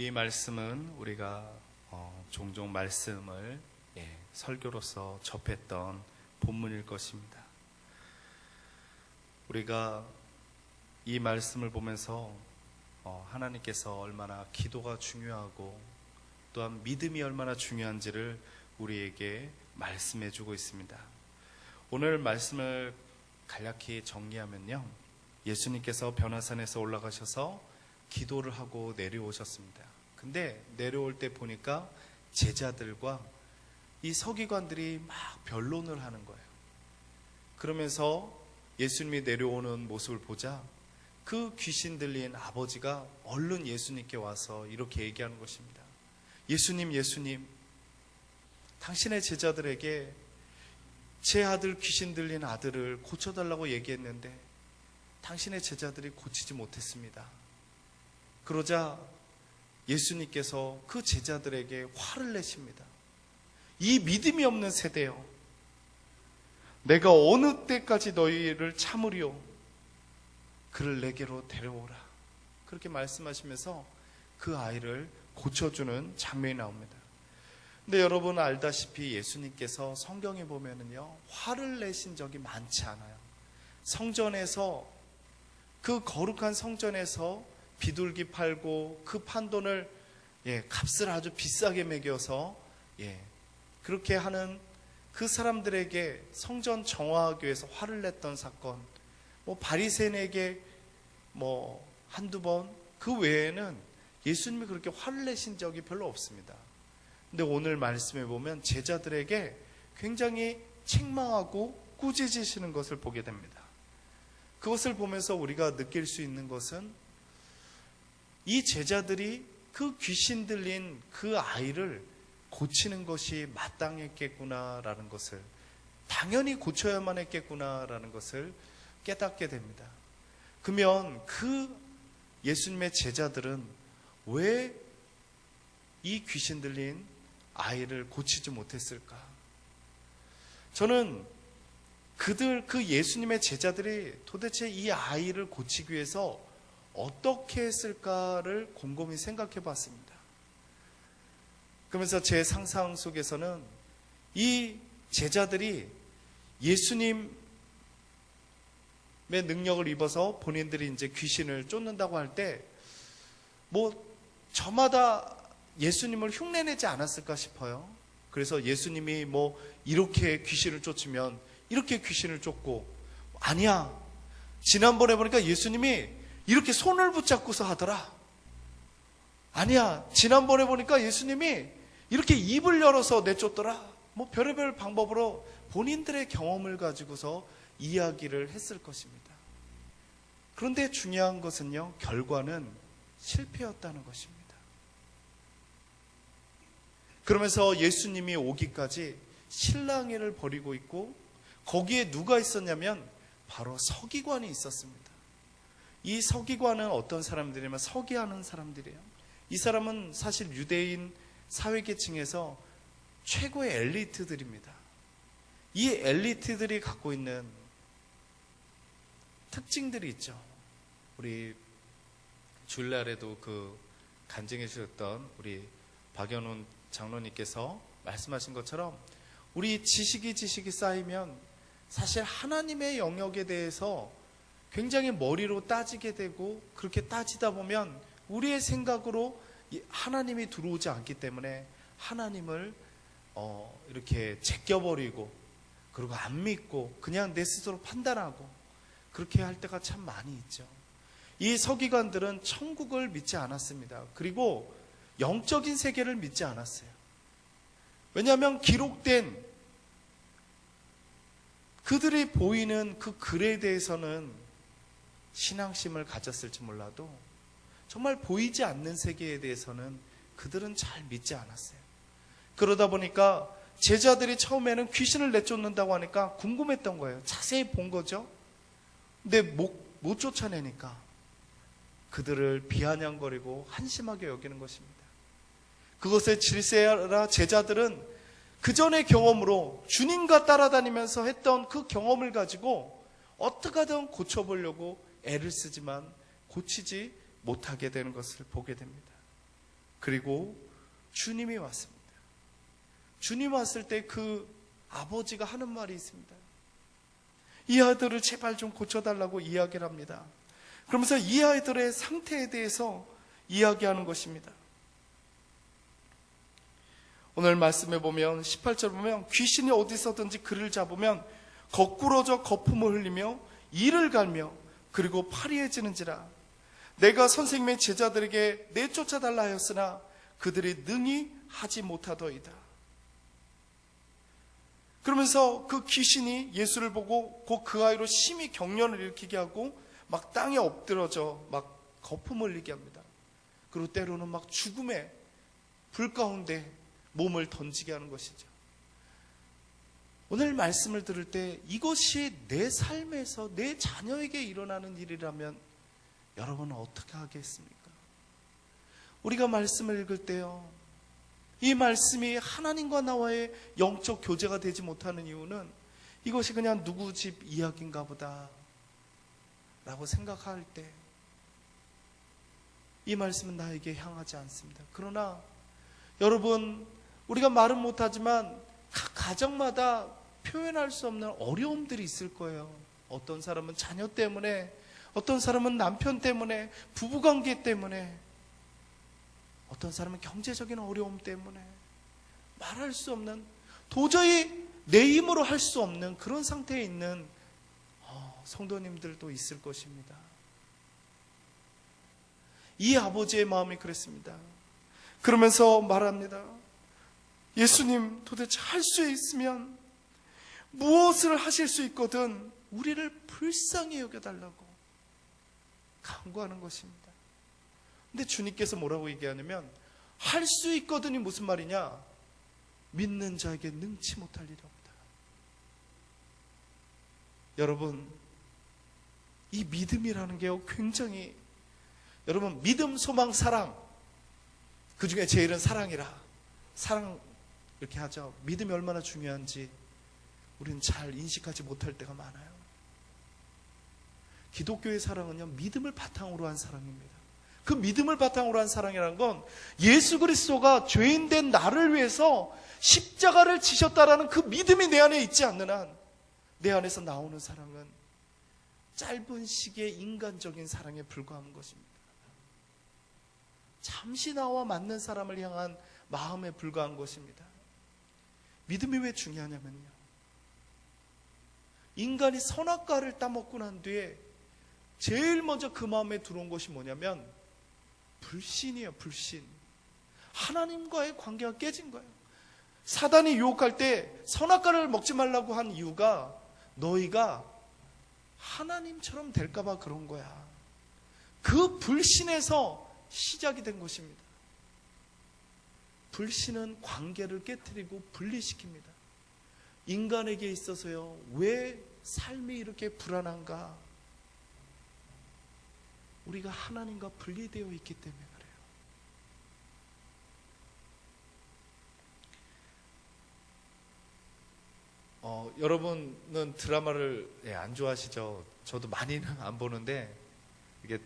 이 말씀은 우리가 종종 말씀을 설교로서 접했던 본문일 것입니다. 우리가 이 말씀을 보면서 하나님께서 얼마나 기도가 중요하고 또한 믿음이 얼마나 중요한지를 우리에게 말씀해 주고 있습니다. 오늘 말씀을 간략히 정리하면요, 예수님께서 변화산에서 올라가셔서 기도를 하고 내려오셨습니다. 근데 내려올 때 보니까 제자들과 이 서기관들이 막 변론을 하는 거예요. 그러면서 예수님이 내려오는 모습을 보자 그 귀신 들린 아버지가 얼른 예수님께 와서 이렇게 얘기하는 것입니다. 예수님, 당신의 제자들에게 제 아들, 귀신 들린 아들을 고쳐달라고 얘기했는데 당신의 제자들이 고치지 못했습니다. 그러자 예수님께서 그 제자들에게 화를 내십니다. 이 믿음이 없는 세대여, 내가 어느 때까지 너희를 참으리요? 그를 내게로 데려오라. 그렇게 말씀하시면서 그 아이를 고쳐주는 장면이 나옵니다. 근데 여러분 알다시피 예수님께서 성경에 보면은요, 화를 내신 적이 많지 않아요. 성전에서, 그 거룩한 성전에서 비둘기 팔고 그 판돈을 값을 아주 비싸게 매겨서 그렇게 하는 그 사람들에게 성전 정화하기 위해서 화를 냈던 사건, 바리새인에게 한두 번, 그 외에는 예수님이 그렇게 화를 내신 적이 별로 없습니다. 근데 오늘 말씀에 보면 제자들에게 굉장히 책망하고 꾸짖으시는 것을 보게 됩니다. 그것을 보면서 우리가 느낄 수 있는 것은 이 제자들이 그 귀신 들린 그 아이를 고치는 것이 마땅했겠구나라는 것을, 당연히 고쳐야만 했겠구나라는 것을 깨닫게 됩니다. 그러면 그 예수님의 제자들은 왜 이 귀신 들린 아이를 고치지 못했을까? 저는 그 예수님의 제자들이 도대체 이 아이를 고치기 위해서 어떻게 했을까를 곰곰이 생각해 봤습니다. 그러면서 제 상상 속에서는 이 제자들이 예수님의 능력을 입어서 본인들이 이제 귀신을 쫓는다고 할 때 저마다 예수님을 흉내내지 않았을까 싶어요. 그래서 예수님이 이렇게 귀신을 쫓으면 이렇게 귀신을 쫓고, 아니야, 지난번에 보니까 예수님이 이렇게 손을 붙잡고서 하더라. 아니야, 지난번에 보니까 예수님이 이렇게 입을 열어서 내쫓더라. 별의별 방법으로 본인들의 경험을 가지고서 이야기를 했을 것입니다. 그런데 중요한 것은요, 결과는 실패였다는 것입니다. 그러면서 예수님이 오기까지 실랑이를 벌이고 있고, 거기에 누가 있었냐면 바로 서기관이 있었습니다. 이 서기관은 어떤 사람들이냐면 서기하는 사람들이에요. 이 사람은 사실 유대인 사회계층에서 최고의 엘리트들입니다. 이 엘리트들이 갖고 있는 특징들이 있죠. 우리 주일날에도 간증해 주셨던 우리 박연훈 장로님께서 말씀하신 것처럼 우리 지식이 쌓이면 사실 하나님의 영역에 대해서 굉장히 머리로 따지게 되고, 그렇게 따지다 보면 우리의 생각으로 하나님이 들어오지 않기 때문에 하나님을 이렇게 제껴버리고, 그리고 안 믿고 그냥 내 스스로 판단하고 그렇게 할 때가 참 많이 있죠. 이 서기관들은 천국을 믿지 않았습니다. 그리고 영적인 세계를 믿지 않았어요. 왜냐하면 기록된 그들이 보이는 그 글에 대해서는 신앙심을 가졌을지 몰라도 정말 보이지 않는 세계에 대해서는 그들은 잘 믿지 않았어요. 그러다 보니까 제자들이 처음에는 귀신을 내쫓는다고 하니까 궁금했던 거예요. 자세히 본 거죠. 근데 못 쫓아내니까 그들을 비아냥거리고 한심하게 여기는 것입니다. 그것을 질세하라 제자들은 그 전의 경험으로 주님과 따라다니면서 했던 그 경험을 가지고 어떻게 하든 고쳐보려고 애를 쓰지만 고치지 못하게 되는 것을 보게 됩니다. 그리고 주님이 왔습니다. 주님 왔을 때 그 아버지가 하는 말이 있습니다. 이 아이들을 제발 좀 고쳐달라고 이야기를 합니다. 그러면서 이 아이들의 상태에 대해서 이야기하는 것입니다. 오늘 말씀에 보면 18절 보면 귀신이 어디서든지 그를 잡으면 거꾸러져 거품을 흘리며 이를 갈며 그리고 파리해지는지라. 내가 선생님의 제자들에게 내쫓아달라 하였으나 그들이 능히 하지 못하더이다. 그러면서 그 귀신이 예수를 보고 곧 그 아이로 심히 경련을 일으키게 하고 막 땅에 엎드러져 막 거품을 흘리게 합니다. 그리고 때로는 막 죽음의 불 가운데 몸을 던지게 하는 것이죠. 오늘 말씀을 들을 때 이것이 내 삶에서 내 자녀에게 일어나는 일이라면 여러분은 어떻게 하겠습니까? 우리가 말씀을 읽을 때요, 이 말씀이 하나님과 나와의 영적 교제가 되지 못하는 이유는 이것이 그냥 누구 집 이야기인가 보다 라고 생각할 때 이 말씀은 나에게 향하지 않습니다. 그러나 여러분, 우리가 말은 못하지만 각 가정마다 표현할 수 없는 어려움들이 있을 거예요. 어떤 사람은 자녀 때문에, 어떤 사람은 남편 때문에, 부부관계 때문에, 어떤 사람은 경제적인 어려움 때문에 말할 수 없는, 도저히 내 힘으로 할 수 없는 그런 상태에 있는 성도님들도 있을 것입니다. 이 아버지의 마음이 그랬습니다. 그러면서 말합니다. 예수님, 도대체 할 수 있으면 무엇을 하실 수 있거든 우리를 불쌍히 여겨달라고 간구하는 것입니다. 근데 주님께서 뭐라고 얘기하냐면, 할 수 있거든이 무슨 말이냐? 믿는 자에게 능치 못할 일이 없다. 여러분, 이 믿음이라는 게요, 굉장히, 여러분, 믿음, 소망, 사랑, 그 중에 제일은 사랑이라. 사랑 이렇게 하죠. 믿음이 얼마나 중요한지 우리는 잘 인식하지 못할 때가 많아요. 기독교의 사랑은요, 믿음을 바탕으로 한 사랑입니다. 그 믿음을 바탕으로 한 사랑이라는 건 예수 그리스도가 죄인된 나를 위해서 십자가를 지셨다라는 그 믿음이 내 안에 있지 않는 한 내 안에서 나오는 사랑은 짧은 시기의 인간적인 사랑에 불과한 것입니다. 잠시 나와 맞는 사람을 향한 마음에 불과한 것입니다. 믿음이 왜 중요하냐면요, 인간이 선악과를 따먹고 난 뒤에 제일 먼저 그 마음에 들어온 것이 뭐냐면 불신이에요. 불신. 하나님과의 관계가 깨진 거예요. 사단이 유혹할 때 선악과를 먹지 말라고 한 이유가 너희가 하나님처럼 될까봐 그런 거야. 그 불신에서 시작이 된 것입니다. 불신은 관계를 깨트리고 분리시킵니다. 인간에게 있어서요, 왜 삶이 이렇게 불안한가? 우리가 하나님과 분리되어 있기 때문에 그래요. 여러분은 드라마를 안 좋아하시죠? 저도 많이는 안 보는데 이게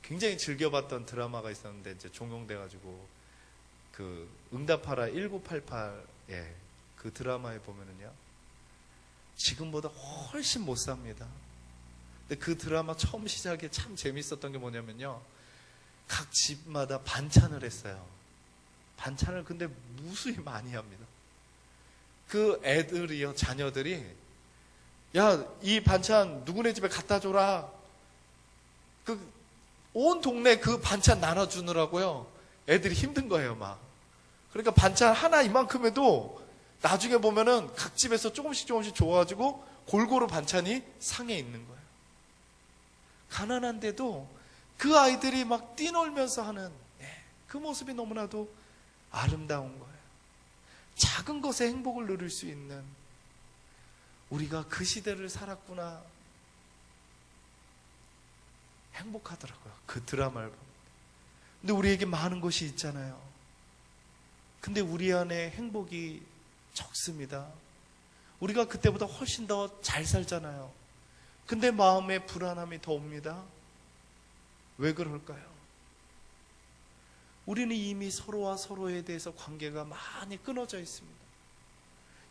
굉장히 즐겨봤던 드라마가 있었는데 이제 종영돼가지고 그 응답하라 1988 그 드라마에 보면은요, 지금보다 훨씬 못 삽니다. 근데 그 드라마 처음 시작에 참 재밌었던 게 뭐냐면요, 각 집마다 반찬을 했어요. 반찬을 근데 무수히 많이 합니다. 그 애들이요, 자녀들이, 야, 이 반찬 누구네 집에 갖다 줘라. 온 동네 그 반찬 나눠주느라고요, 애들이 힘든 거예요, 막. 그러니까 반찬 하나 이만큼에도 나중에 보면은 각 집에서 조금씩 줘가지고 골고루 반찬이 상에 있는 거예요. 가난한데도 그 아이들이 막 뛰놀면서 하는 그 모습이 너무나도 아름다운 거예요. 작은 것에 행복을 누릴 수 있는, 우리가 그 시대를 살았구나, 행복하더라고요, 그 드라마를 보면. 근데 우리에게 많은 것이 있잖아요. 근데 우리 안에 행복이 적습니다. 우리가 그때보다 훨씬 더 잘 살잖아요. 근데 마음에 불안함이 더 옵니다. 왜 그럴까요? 우리는 이미 서로와 서로에 대해서 관계가 많이 끊어져 있습니다.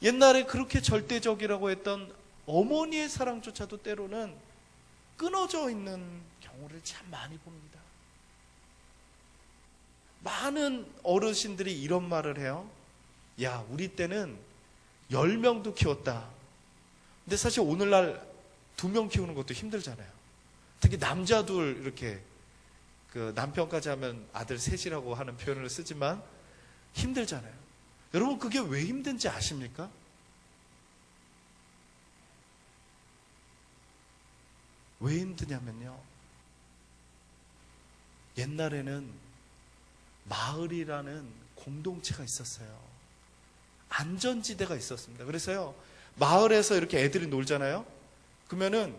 옛날에 그렇게 절대적이라고 했던 어머니의 사랑조차도 때로는 끊어져 있는 경우를 참 많이 봅니다. 많은 어르신들이 이런 말을 해요. 야, 우리 때는 10명도 키웠다. 근데 사실 오늘날 2명 키우는 것도 힘들잖아요. 특히 남자들 이렇게 그 남편까지 하면 아들 셋이라고 하는 표현을 쓰지만 힘들잖아요. 여러분, 그게 왜 힘든지 아십니까? 왜 힘드냐면요, 옛날에는 마을이라는 공동체가 있었어요. 안전지대가 있었습니다. 그래서요, 마을에서 이렇게 애들이 놀잖아요. 그러면은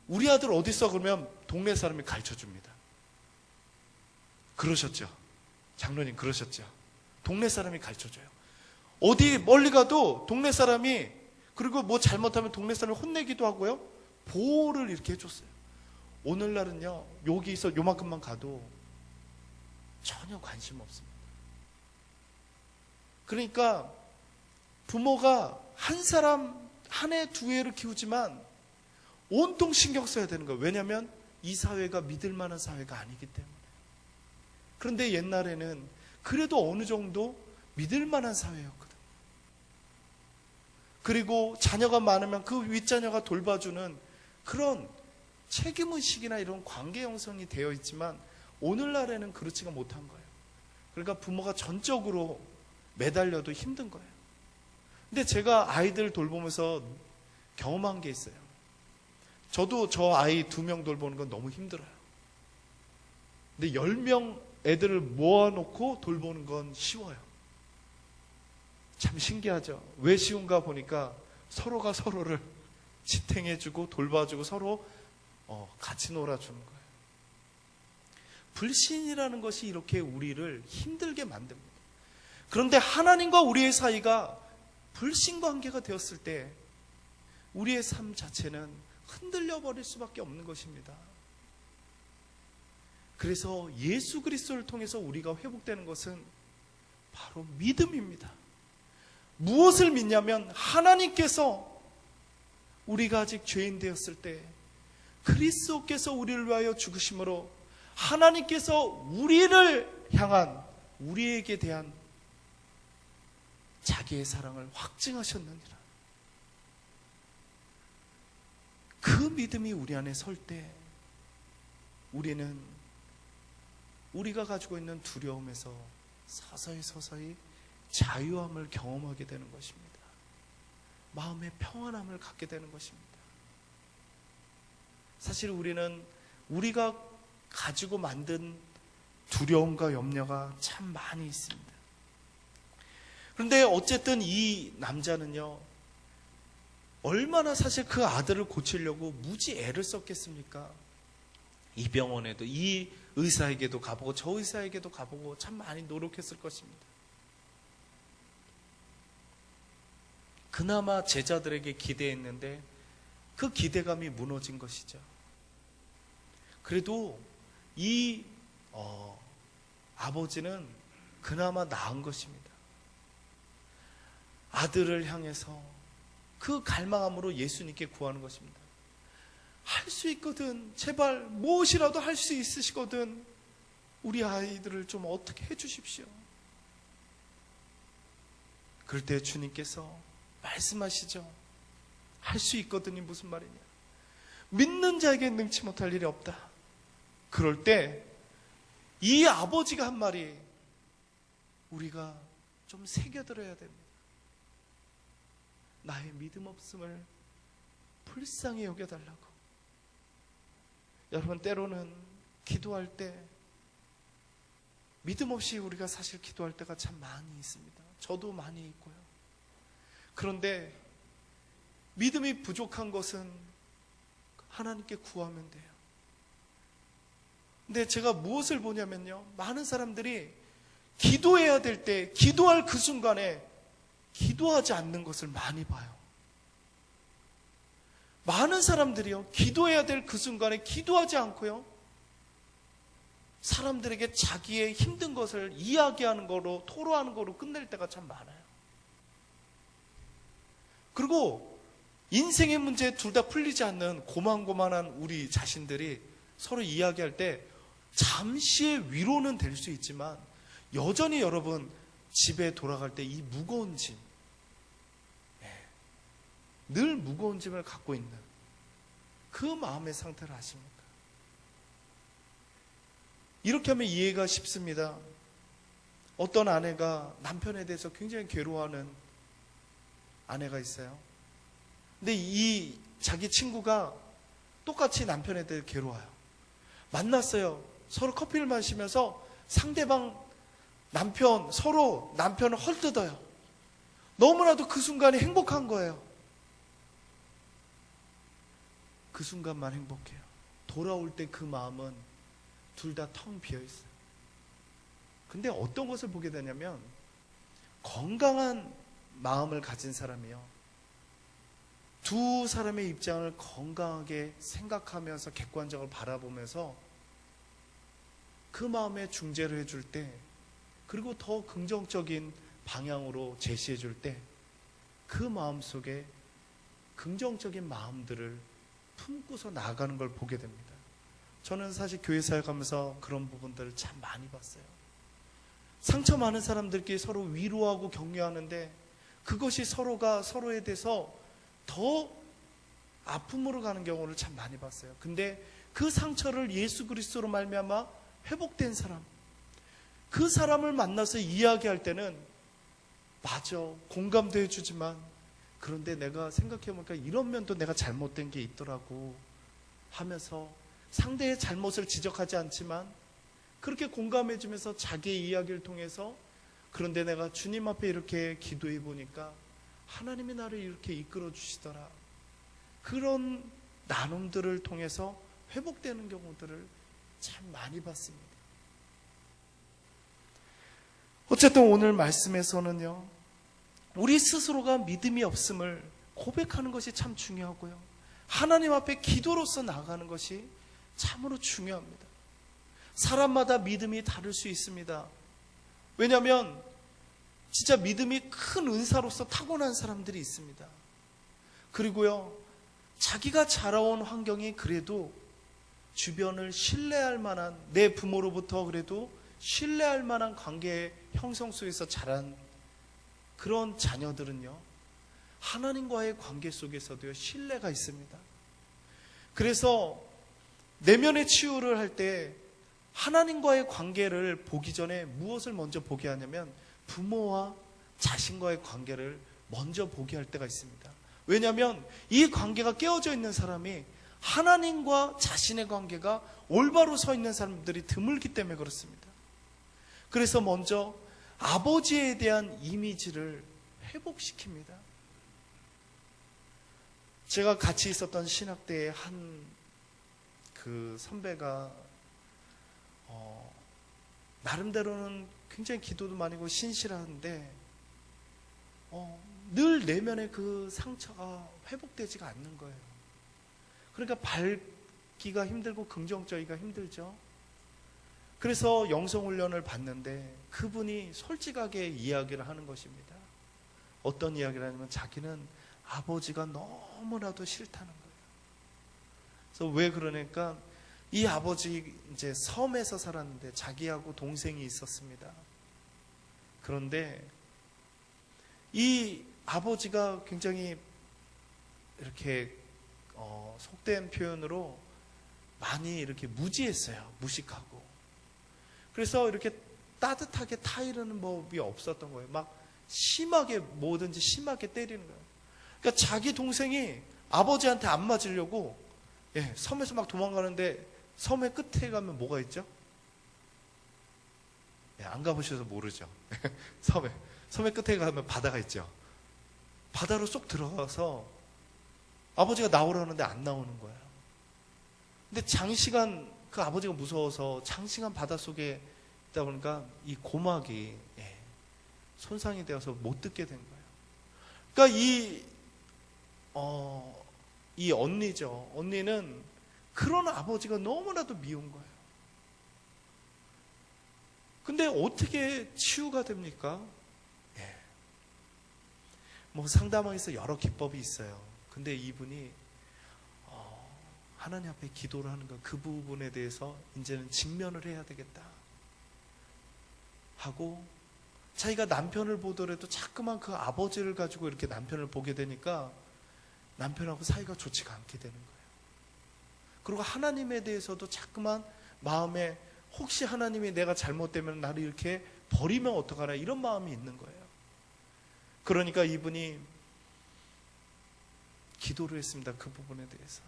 우리 아들 어디 있어? 그러면 동네 사람이 가르쳐 줍니다. 그러셨죠? 장로님 그러셨죠? 동네 사람이 가르쳐 줘요. 어디 멀리 가도 동네 사람이, 그리고 뭐 잘못하면 동네 사람이 혼내기도 하고요, 보호를 이렇게 해줬어요. 오늘날은요, 여기서 요만큼만 가도 전혀 관심 없습니다. 그러니까 부모가 한 사람, 한 해, 두 해를 키우지만 온통 신경 써야 되는 거예요. 왜냐하면 이 사회가 믿을 만한 사회가 아니기 때문에. 그런데 옛날에는 그래도 어느 정도 믿을 만한 사회였거든요. 그리고 자녀가 많으면 그 윗자녀가 돌봐주는 그런 책임의식이나 이런 관계 형성이 되어 있지만 오늘날에는 그렇지가 못한 거예요. 그러니까 부모가 전적으로 매달려도 힘든 거예요. 근데 제가 아이들 돌보면서 경험한 게 있어요. 저도 저 아이 2명 돌보는 건 너무 힘들어요. 근데 10명 애들을 모아놓고 돌보는 건 쉬워요. 참 신기하죠. 왜 쉬운가 보니까 서로가 서로를 지탱해주고 돌봐주고 서로 같이 놀아주는 거예요. 불신이라는 것이 이렇게 우리를 힘들게 만듭니다. 그런데 하나님과 우리의 사이가 불신 관계가 되었을 때 우리의 삶 자체는 흔들려 버릴 수밖에 없는 것입니다. 그래서 예수 그리스도를 통해서 우리가 회복되는 것은 바로 믿음입니다. 무엇을 믿냐면 하나님께서 우리가 아직 죄인 되었을 때 그리스도께서 우리를 위하여 죽으심으로 하나님께서 우리를 향한, 우리에게 대한 자기의 사랑을 확증하셨느니라. 그 믿음이 우리 안에 설 때 우리는 우리가 가지고 있는 두려움에서 서서히 자유함을 경험하게 되는 것입니다. 마음의 평안함을 갖게 되는 것입니다. 사실 우리는 우리가 가지고 만든 두려움과 염려가 참 많이 있습니다. 그런데 어쨌든 이 남자는요, 얼마나 사실 그 아들을 고치려고 무지 애를 썼겠습니까? 이 병원에도, 이 의사에게도 가보고 저 의사에게도 가보고 참 많이 노력했을 것입니다. 그나마 제자들에게 기대했는데 그 기대감이 무너진 것이죠. 그래도 이 아버지는 그나마 나은 것입니다. 아들을 향해서 그 갈망함으로 예수님께 구하는 것입니다. 할 수 있거든, 제발 무엇이라도 할 수 있으시거든 우리 아이들을 좀 어떻게 해주십시오. 그럴 때 주님께서 말씀하시죠. 할 수 있거든이 무슨 말이냐, 믿는 자에게 능치 못할 일이 없다. 그럴 때 이 아버지가 한 말이 우리가 좀 새겨들어야 됩니다. 나의 믿음 없음을 불쌍히 여겨달라고. 여러분, 때로는 기도할 때 믿음 없이 우리가 사실 기도할 때가 참 많이 있습니다. 저도 많이 있고요. 그런데 믿음이 부족한 것은 하나님께 구하면 돼요. 근데 제가 무엇을 보냐면요, 많은 사람들이 기도해야 될 때, 기도할 그 순간에 기도하지 않는 것을 많이 봐요. 많은 사람들이요, 기도해야 될 그 순간에 기도하지 않고요, 사람들에게 자기의 힘든 것을 이야기하는 거로, 토로하는 거로 끝낼 때가 참 많아요. 그리고 인생의 문제 둘 다 풀리지 않는 고만고만한 우리 자신들이 서로 이야기할 때 잠시의 위로는 될 수 있지만 여전히 여러분 집에 돌아갈 때 이 무거운 짐, 늘 무거운 짐을 갖고 있는 그 마음의 상태를 아십니까? 이렇게 하면 이해가 쉽습니다. 어떤 아내가 남편에 대해서 굉장히 괴로워하는 아내가 있어요. 근데 이 자기 친구가 똑같이 남편에 대해 괴로워요. 만났어요. 서로 커피를 마시면서 상대방 서로 남편을 헐뜯어요. 너무나도 그 순간이 행복한 거예요. 그 순간만 행복해요. 돌아올 때 그 마음은 둘 다 텅 비어 있어요. 근데 어떤 것을 보게 되냐면 건강한 마음을 가진 사람이요, 두 사람의 입장을 건강하게 생각하면서 객관적으로 바라보면서 그 마음에 중재를 해줄 때, 그리고 더 긍정적인 방향으로 제시해 줄 때 그 마음 속에 긍정적인 마음들을 품고서 나아가는 걸 보게 됩니다. 저는 사실 교회 사역하면서 그런 부분들을 참 많이 봤어요. 상처 많은 사람들끼리 서로 위로하고 격려하는데 그것이 서로가 서로에 대해서 더 아픔으로 가는 경우를 참 많이 봤어요. 근데 그 상처를 예수 그리스도로 말미암아 회복된 사람, 그 사람을 만나서 이야기할 때는 맞아, 공감도 해주지만 그런데 내가 생각해보니까 이런 면도 내가 잘못된 게 있더라고 하면서 상대의 잘못을 지적하지 않지만 그렇게 공감해주면서 자기의 이야기를 통해서, 그런데 내가 주님 앞에 이렇게 기도해 보니까 하나님이 나를 이렇게 이끌어 주시더라, 그런 나눔들을 통해서 회복되는 경우들을 참 많이 봤습니다. 어쨌든 오늘 말씀에서는요, 우리 스스로가 믿음이 없음을 고백하는 것이 참 중요하고요, 하나님 앞에 기도로서 나아가는 것이 참으로 중요합니다. 사람마다 믿음이 다를 수 있습니다. 왜냐하면 진짜 믿음이 큰 은사로서 타고난 사람들이 있습니다. 그리고요, 자기가 자라온 환경이 그래도 주변을 신뢰할 만한, 내 부모로부터 그래도 신뢰할 만한 관계 형성 속에서 자란 그런 자녀들은요, 하나님과의 관계 속에서도요, 신뢰가 있습니다. 그래서 내면의 치유를 할 때 하나님과의 관계를 보기 전에 무엇을 먼저 보게 하냐면 부모와 자신과의 관계를 먼저 보게 할 때가 있습니다. 왜냐하면 이 관계가 깨어져 있는 사람이, 하나님과 자신의 관계가 올바로 서 있는 사람들이 드물기 때문에 그렇습니다. 그래서 먼저 아버지에 대한 이미지를 회복시킵니다. 제가 같이 있었던 신학대에 한 그 선배가 나름대로는 굉장히 기도도 많이 하고 신실한데 늘 내면의 그 상처가 회복되지가 않는 거예요. 그러니까 밝기가 힘들고 긍정적이기가 힘들죠. 그래서 영성훈련을 받는데 그분이 솔직하게 이야기를 하는 것입니다. 어떤 이야기를 하냐면 자기는 아버지가 너무나도 싫다는 거예요. 그래서 왜 그러니까 이 아버지 이제 섬에서 살았는데 자기하고 동생이 있었습니다. 그런데 이 아버지가 굉장히 이렇게 속된 표현으로 많이 이렇게 무지했어요. 무식하고. 그래서 이렇게 따뜻하게 타이르는 법이 없었던 거예요. 막 심하게 뭐든지 심하게 때리는 거예요. 그러니까 자기 동생이 아버지한테 안 맞으려고 섬에서 막 도망가는데 섬의 끝에 가면 뭐가 있죠? 안 가보셔서 모르죠. 섬의 끝에 가면 바다가 있죠. 바다로 쏙 들어가서 아버지가 나오려는데 안 나오는 거예요. 근데 장시간 그 아버지가 무서워서 장시간 바닷속에 있다 보니까 이 고막이 손상이 되어서 못 듣게 된 거예요. 그러니까 이 언니죠. 언니는 그런 아버지가 너무나도 미운 거예요. 근데 어떻게 치유가 됩니까? 예. 뭐 상담원에서 여러 기법이 있어요. 근데 이분이 하나님 앞에 기도를 하는 거, 그 부분에 대해서 이제는 직면을 해야 되겠다 하고, 자기가 남편을 보더라도 자꾸만 그 아버지를 가지고 이렇게 남편을 보게 되니까 남편하고 사이가 좋지가 않게 되는 거예요. 그리고 하나님에 대해서도 자꾸만 마음에, 혹시 하나님이 내가 잘못되면 나를 이렇게 버리면 어떡하나, 이런 마음이 있는 거예요. 그러니까 이분이 기도를 했습니다. 그 부분에 대해서.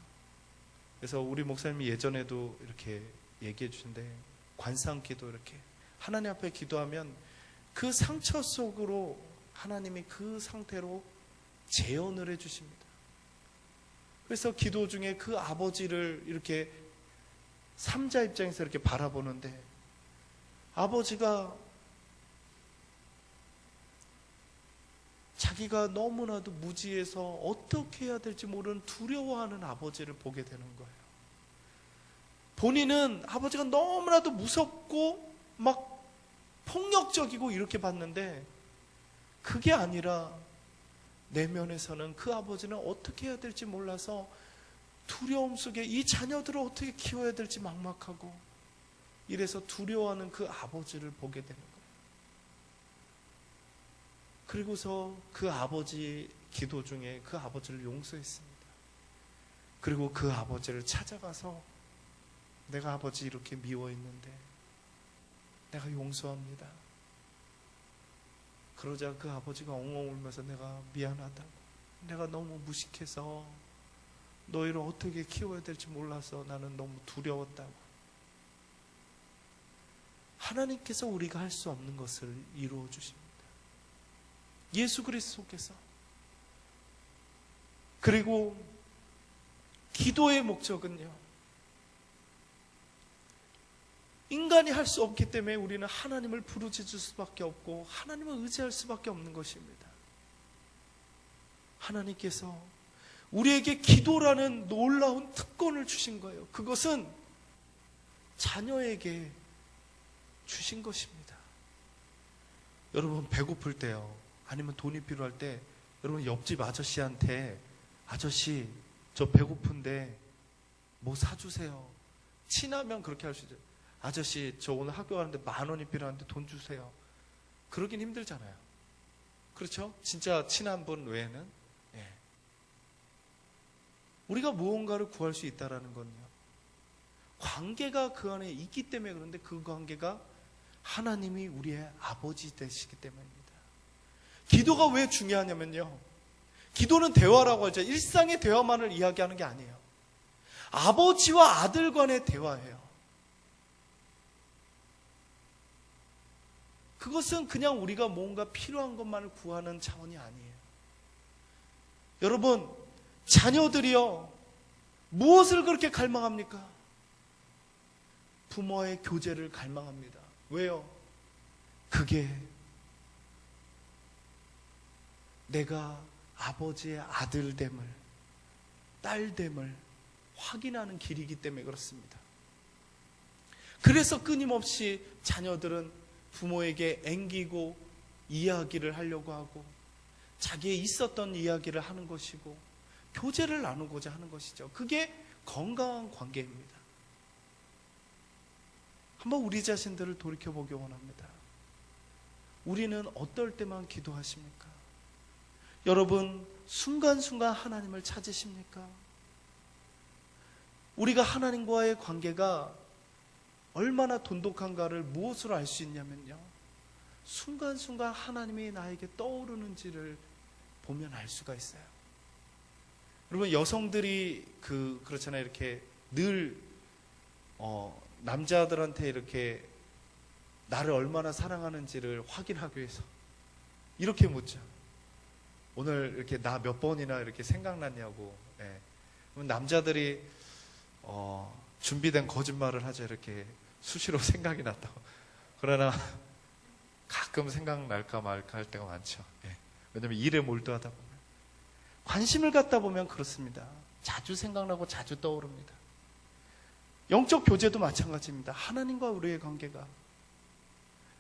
그래서 우리 목사님이 예전에도 이렇게 얘기해 주신데, 관상기도, 이렇게 하나님 앞에 기도하면 그 상처 속으로 하나님이 그 상태로 재현을 해 주십니다. 그래서 기도 중에 그 아버지를 이렇게 삼자 입장에서 이렇게 바라보는데, 아버지가 자기가 너무나도 무지해서 어떻게 해야 될지 모르는 두려워하는 아버지를 보게 되는 거예요. 본인은 아버지가 너무나도 무섭고 막 폭력적이고 이렇게 봤는데, 그게 아니라 내면에서는 그 아버지는 어떻게 해야 될지 몰라서 두려움 속에 이 자녀들을 어떻게 키워야 될지 막막하고, 이래서 두려워하는 그 아버지를 보게 되는 거예요. 그리고서 그 아버지 기도 중에 그 아버지를 용서했습니다. 그리고 그 아버지를 찾아가서, 내가 아버지 이렇게 미워 있는데 내가 용서합니다. 그러자 그 아버지가 엉엉 울면서, 내가 미안하다고, 내가 너무 무식해서 너희를 어떻게 키워야 될지 몰라서 나는 너무 두려웠다고. 하나님께서 우리가 할 수 없는 것을 이루어 주십니다. 예수 그리스도께서. 그리고 기도의 목적은요, 인간이 할 수 없기 때문에 우리는 하나님을 부르짖을 수밖에 없고 하나님을 의지할 수밖에 없는 것입니다. 하나님께서 우리에게 기도라는 놀라운 특권을 주신 거예요. 그것은 자녀에게 주신 것입니다. 여러분, 배고플 때요, 아니면 돈이 필요할 때, 여러분 옆집 아저씨한테, 아저씨 저 배고픈데 뭐 사주세요. 친하면 그렇게 할 수 있죠. 아저씨 저 오늘 학교 가는데 10,000원이 필요한데 돈 주세요. 그러긴 힘들잖아요. 그렇죠? 진짜 친한 분 외에는. 예. 우리가 무언가를 구할 수 있다는 건요, 관계가 그 안에 있기 때문에. 그런데 그 관계가 하나님이 우리의 아버지 되시기 때문입니다. 기도가 왜 중요하냐면요, 기도는 대화라고 하죠. 일상의 대화만을 이야기하는 게 아니에요. 아버지와 아들 간의 대화예요. 그것은 그냥 우리가 뭔가 필요한 것만을 구하는 차원이 아니에요. 여러분, 자녀들이요, 무엇을 그렇게 갈망합니까? 부모의 교제를 갈망합니다. 왜요? 그게 내가 아버지의 아들됨을, 딸됨을 확인하는 길이기 때문에 그렇습니다. 그래서 끊임없이 자녀들은 부모에게 앵기고 이야기를 하려고 하고, 자기의 있었던 이야기를 하는 것이고, 교제를 나누고자 하는 것이죠. 그게 건강한 관계입니다. 한번 우리 자신들을 돌이켜보기 원합니다. 우리는 어떨 때만 기도하십니까? 여러분, 순간순간 하나님을 찾으십니까? 우리가 하나님과의 관계가 얼마나 돈독한가를 무엇으로 알 수 있냐면요, 순간순간 하나님이 나에게 떠오르는지를 보면 알 수가 있어요. 여러분, 여성들이 그렇잖아요. 이렇게 늘 남자들한테 이렇게 나를 얼마나 사랑하는지를 확인하기 위해서 이렇게 묻죠. 오늘 이렇게 나 몇 번이나 이렇게 생각났냐고. 예. 그럼 남자들이 준비된 거짓말을 하죠. 이렇게 수시로 생각이 났다고. 그러나 가끔 생각날까 말까 할 때가 많죠. 예. 왜냐하면 일에 몰두하다 보면, 관심을 갖다 보면 그렇습니다. 자주 생각나고 자주 떠오릅니다. 영적 교제도 마찬가지입니다. 하나님과 우리의 관계가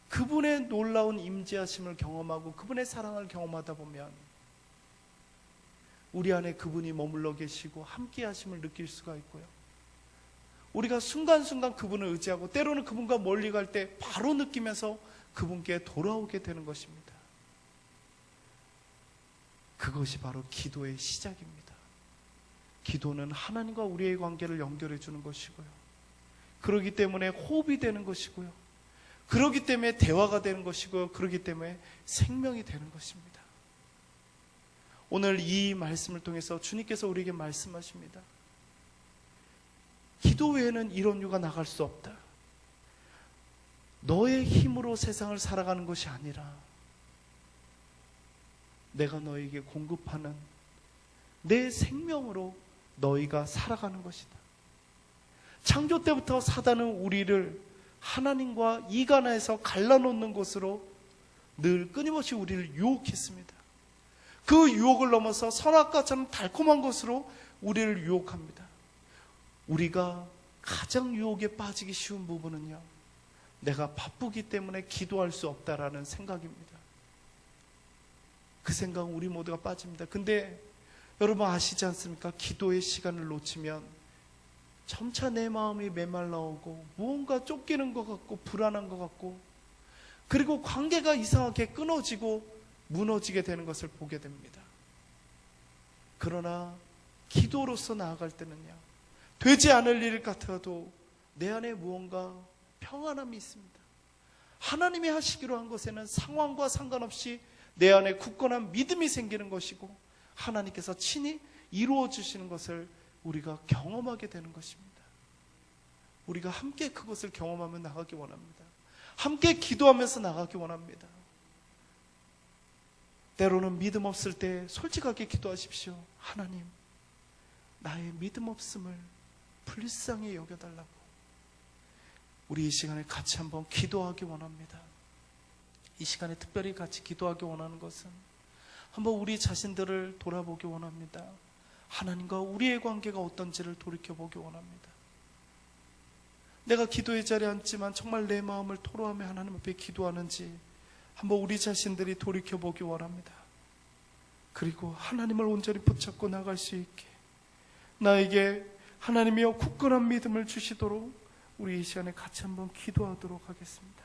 그분의 놀라운 임재하심을 경험하고 그분의 사랑을 경험하다 보면 우리 안에 그분이 머물러 계시고 함께 하심을 느낄 수가 있고요. 우리가 순간순간 그분을 의지하고 때로는 그분과 멀리 갈 때 바로 느끼면서 그분께 돌아오게 되는 것입니다. 그것이 바로 기도의 시작입니다. 기도는 하나님과 우리의 관계를 연결해 주는 것이고요. 그렇기 때문에 호흡이 되는 것이고요. 그렇기 때문에 대화가 되는 것이고요. 그렇기 때문에 생명이 되는 것입니다. 오늘 이 말씀을 통해서 주님께서 우리에게 말씀하십니다. 기도 외에는 이런 유가 나갈 수 없다. 너의 힘으로 세상을 살아가는 것이 아니라 내가 너에게 공급하는 내 생명으로 너희가 살아가는 것이다. 창조 때부터 사단은 우리를 하나님과 이간해서 갈라놓는 것으로 늘 끊임없이 우리를 유혹했습니다. 그 유혹을 넘어서 선악과처럼 달콤한 것으로 우리를 유혹합니다. 우리가 가장 유혹에 빠지기 쉬운 부분은요, 내가 바쁘기 때문에 기도할 수 없다라는 생각입니다. 그 생각은 우리 모두가 빠집니다. 근데 여러분 아시지 않습니까? 기도의 시간을 놓치면 점차 내 마음이 메말라 오고 무언가 쫓기는 것 같고 불안한 것 같고, 그리고 관계가 이상하게 끊어지고 무너지게 되는 것을 보게 됩니다. 그러나 기도로서 나아갈 때는요, 되지 않을 일 같아도 내 안에 무언가 평안함이 있습니다. 하나님이 하시기로 한 것에는 상황과 상관없이 내 안에 굳건한 믿음이 생기는 것이고 하나님께서 친히 이루어 주시는 것을 우리가 경험하게 되는 것입니다. 우리가 함께 그것을 경험하며 나가기 원합니다. 함께 기도하면서 나가기 원합니다. 때로는 믿음 없을 때 솔직하게 기도하십시오. 하나님, 나의 믿음 없음을 불쌍히 여겨달라고. 우리 이 시간에 같이 한번 기도하기 원합니다. 이 시간에 특별히 같이 기도하기 원하는 것은 한번 우리 자신들을 돌아보기 원합니다. 하나님과 우리의 관계가 어떤지를 돌이켜보기 원합니다. 내가 기도의 자리에 앉지만 정말 내 마음을 토로하며 하나님 앞에 기도하는지 한번 우리 자신들이 돌이켜보기 원합니다. 그리고 하나님을 온전히 붙잡고 나갈 수 있게 나에게 하나님이여 굳건한 믿음을 주시도록 우리 이 시간에 같이 한번 기도하도록 하겠습니다.